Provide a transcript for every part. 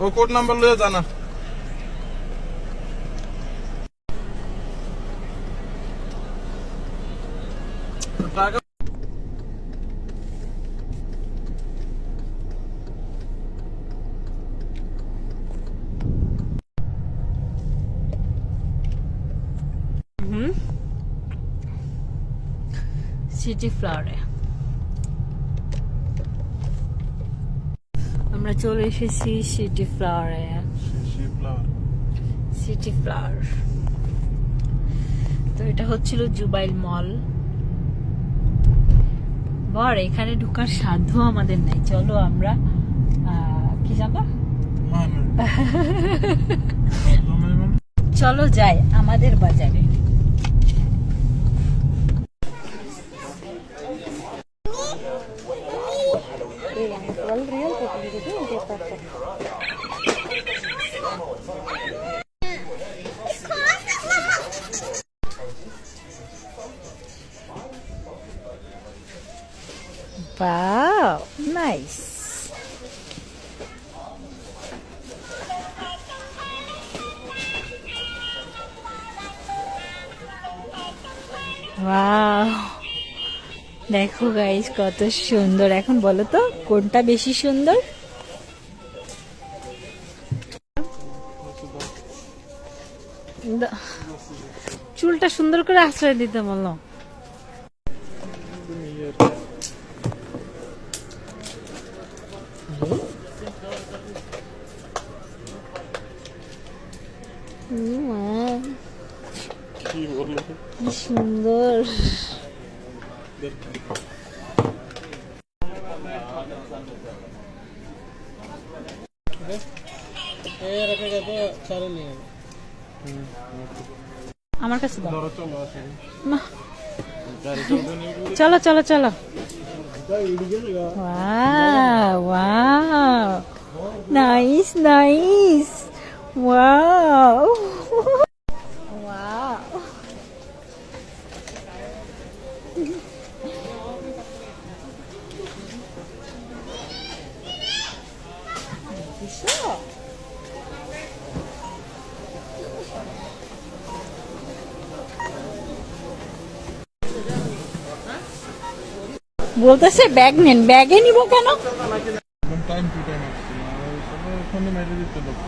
ও code number লয়ে জানা টাকা সিটি ফ্লাওয়ারে আমরা চলে এসেছি। সিটি ফ্লাওয়ারে, সিটি ফ্লাওয়ার। তো এটা হচ্ছিল জুবাইল মল। বর এখানে ঢোকার সাধ্য আমাদের নাই। চলো আমরা কি জানো, চলো যাই আমাদের বাজারে। Wow, nice. Wow. দেখো গাইস কত সুন্দর। এখন বলো তো কোনটা বেশি সুন্দর? চুলটা সুন্দর করে আশ্রয় দিতে বলো। কি সুন্দর। আমার কাছে চলো চলো চলো। Nice nice. Wow wow. বলতেছে ব্যাগ নেন। ব্যাগে নিব কেন? টাইম টু টাইম ফোনে মেরে দিতে লোক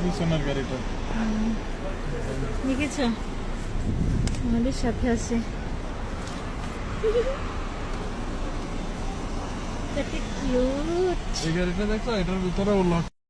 বিছানার গাড়িটা দেখেছ আমাদের সাথে আছে। কিউট। এই গাড়িটা দেখছো, এটার ভিতরে ও লক